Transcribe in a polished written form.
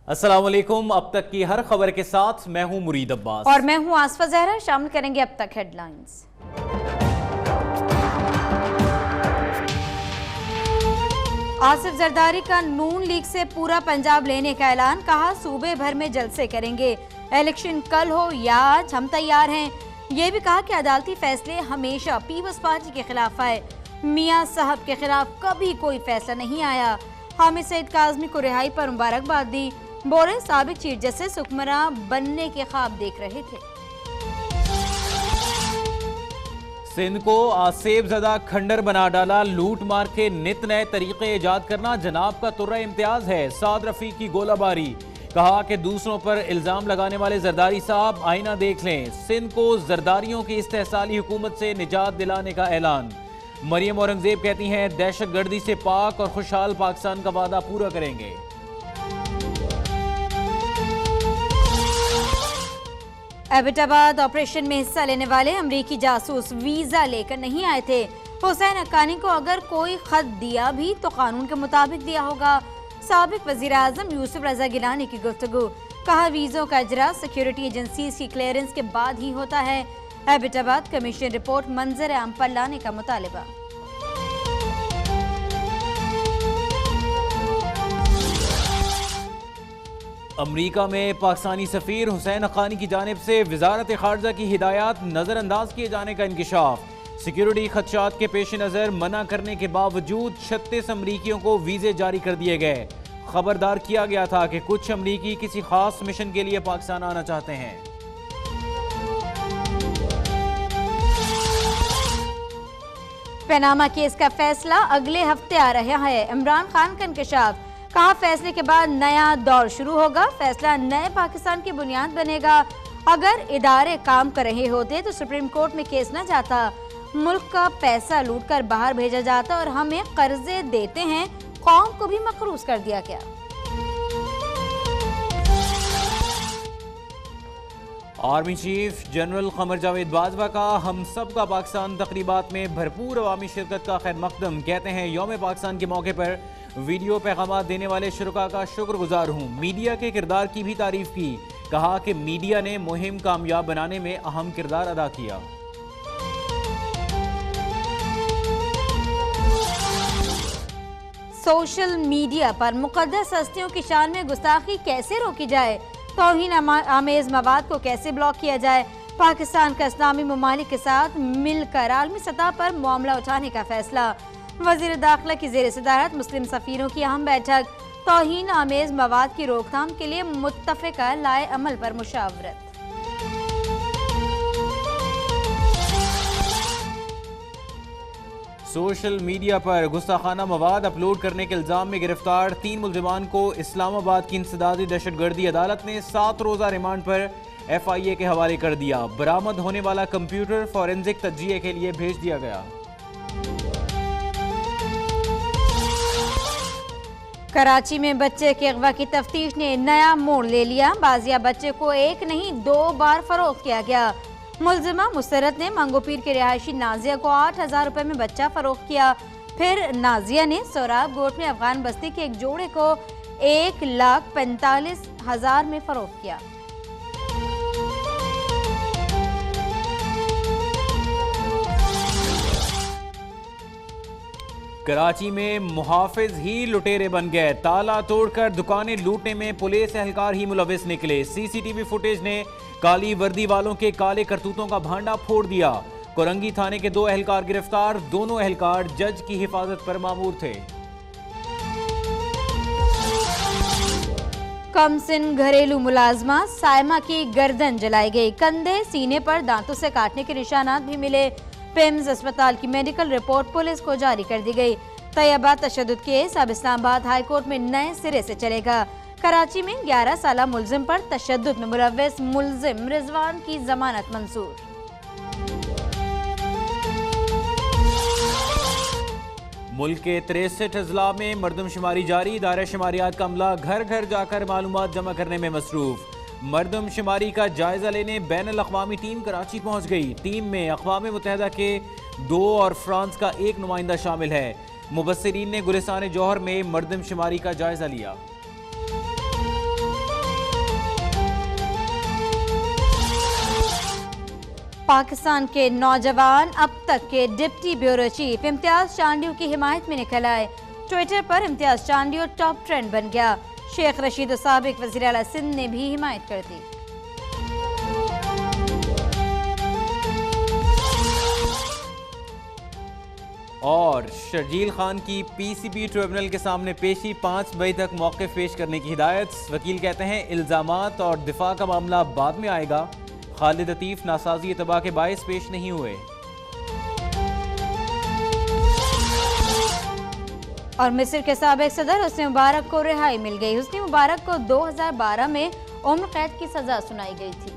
अस्सलाम वालेकुम। अब तक की हर खबर के साथ मैं हूं मुरीद अब्बास और मैं हूं आसफा जहरा। शामिल करेंगे अब तक हेडलाइंस। आसिफ जरदारी का नून लीग से पूरा पंजाब लेने का ऐलान, कहा सूबे भर में जलसे करेंगे, इलेक्शन कल हो या आज हम तैयार हैं। ये भी कहा कि अदालती फैसले हमेशा पीपल्स पार्टी के खिलाफ आए, मियां साहब के खिलाफ कभी कोई फैसला नहीं आया। हामिद सईद काज़मी को रिहाई पर मुबारकबाद दी, बोले साबिक चीफ जस्टिस हुक्मरान बनने के ख्वाब देख रहे थे। सिंध को आसेब ज़दा खंडर बना डाला, लूट मार के नित नए तरीके ईजाद करना जनाब का तुर्रा इम्तियाज है। साद रफीक की गोलाबारी, कहा कि दूसरों पर इल्जाम लगाने वाले जरदारी साहब आईना देख लें। सिंध को जरदारियों की इस्तेहसाली हुकूमत से निजात दिलाने का ऐलान। मरियम औरंगजेब कहती हैं दहशत गर्दी से पाक और खुशहाल पाकिस्तान का वादा पूरा करेंगे। एबटाबाद ऑपरेशन में हिस्सा लेने वाले अमरीकी जासूस वीजा लेकर नहीं आए थे। हुसैन हक्कानी को अगर कोई खत दिया भी तो कानून के मुताबिक दिया होगा। साबिक वजीर आजम यूसुफ रजा गिलानी की गुफ्तगू, कहा वीजों का इजरा सिक्योरिटी एजेंसीज की क्लियरेंस के बाद ही होता है। एबटाबाद कमीशन रिपोर्ट मंजर आम पर लाने का मुतालबा। अमरीका में पाकिस्तानी सफीर हुसैन हक्कानी की जानिब से वजारत खारजा की हिदायत नजरअंदाज किए जाने का इंकिशाफ। सिक्योरिटी खदशात के पेश नजर मना करने के बावजूद 36 अमरीकियों को वीजे जारी कर दिए गए। खबरदार किया गया था कि कुछ अमरीकी किसी खास मिशन के लिए पाकिस्तान आना चाहते हैं। पनामा केस का फैसला अगले हफ्ते आ रहा है। इमरान खान का इंकशाफ, कहा फैसले के बाद नया दौर शुरू होगा, फैसला नए पाकिस्तान की बुनियाद बनेगा। अगर इदारे काम कर रहे होते तो सुप्रीम कोर्ट में केस न जाता, मुल्क का पैसा लूटकर बाहर भेजा जाता और हमें कर्जे देते हैं, कौम को भी मकरूज कर दिया गया। Army chief general Qamar Javed Bajwa का हम सब का पाकिस्तान तकरीबात में भरपूर अवामी शिरकत का खैर मकदम। कहते हैं यौम पाकिस्तान के मौके पर वीडियो पैगाम देने वाले शुरका का शुक्रगुजार हूँ। मीडिया के किरदार की भी तारीफ की, कहा कि मीडिया ने मुहिम कामयाब बनाने में अहम किरदार अदा किया। सोशल मीडिया पर मुकद्दस हस्तियों की शान में गुस्ताखी कैसे रोकी जाए, तौहीन आमेज मवाद को कैसे ब्लॉक किया जाए, पाकिस्तान का इस्लामी ममालिक के साथ मिलकर आलमी सतह पर मामला उठाने का फैसला। वजीर दाखिला की जेर सदारत मुस्लिम सफीरों की अहम बैठक, तौहीन आमेज मवाद की रोकथाम के लिए मुत्तफ़िका लाए अमल पर मुशावरत। सोशल मीडिया पर गुस्ताखाना मवाद अपलोड करने के इल्जाम में गिरफ्तार 3 मुल्जिमान को इस्लामाबाद की इंसदादी दहशतगर्दी अदालत ने 7 रोज़ा रिमांड पर FIA के हवाले कर दिया। बरामद होने वाला कंप्यूटर फॉरेंसिक तज्जिये के लिए भेज दिया गया। कराची में बच्चे के अगवा की तफ्तीश ने नया मोड़ ले लिया। बाजिया बच्चे को एक नहीं 2 बार फरोख्त किया गया। मुलजिमा मुसरत ने मंगोपीर के रिहायशी नाजिया को 8,000 रुपए में बच्चा फरोख्त किया। फिर नाजिया ने सोराब गोट में अफगान बस्ती के एक जोड़े को 1,45,000 में फरोख्त किया। कराची में मुहाफिज ही लुटेरे बन गए, ताला तोड़कर दुकानें लूटने में पुलिस एहलकार ही मुलविस निकले। CCTV फुटेज ने काली वर्दी वालों के काले करतूतों का भांडा फोड़ दिया। कोरंगी थाने के 2 एहलकार गिरफ्तार, दोनों एहलकार जज की हिफाजत पर मामूर थे। कमसिन घरेलू मुलाजमा सायमा की गर्दन जलाई गई, कंधे सीने पर दांतों से काटने के निशानात भी मिले। पेम्स अस्पताल की मेडिकल रिपोर्ट पुलिस को जारी कर दी गई। तैयबा तशद्दुद केस अब इस्लामाबाद हाई कोर्ट में नए सिरे से चलेगा। कराची में 11 साला मुलजिम पर तशद्दुद में मुलव्वस मुलजिम रिजवान की जमानत मंजूर। मुल्क के 63 अजला में मरदमशुमारी जारी, दायरा शुमारियात का अमला घर घर जाकर मालूमात जमा करने में मसरूफ। मरदमशुमारी का जायजा लेने बैनुल अक़वामी टीम कराची पहुंच गई। टीम में अक़वाम मुत्तहिदा के 2 और फ्रांस का 1 नुमाइंदा शामिल है। मुबस्सिरीन ने गुलिस्तान जौहर में मरदमशुमारी का जायजा लिया। पाकिस्तान के नौजवान अब तक के deputy bureau chief Imtiaz Chandio की हिमायत में निकल आए। ट्विटर पर इम्तियाज चांडियो टॉप ट्रेंड बन गया। शेख रशीद साबिक वज़ीर आला सिंध ने भी हिमायत कर दी। और शर्जील खान की पीसीबी ट्रिब्यूनल के सामने पेशी 5 मई तक मौक़िफ़ पेश करने की हिदायत। वकील कहते हैं इल्ज़ामात और दिफा का मामला बाद में आएगा। खालिद लतीफ़ नासाजी तबाह के बायस पेश नहीं हुए। और मिस्र के साबिक सदर हुस्नी मुबारक को रिहाई मिल गई। हुस्नी मुबारक को 2012 में उम्र कैद की सजा सुनाई गई थी।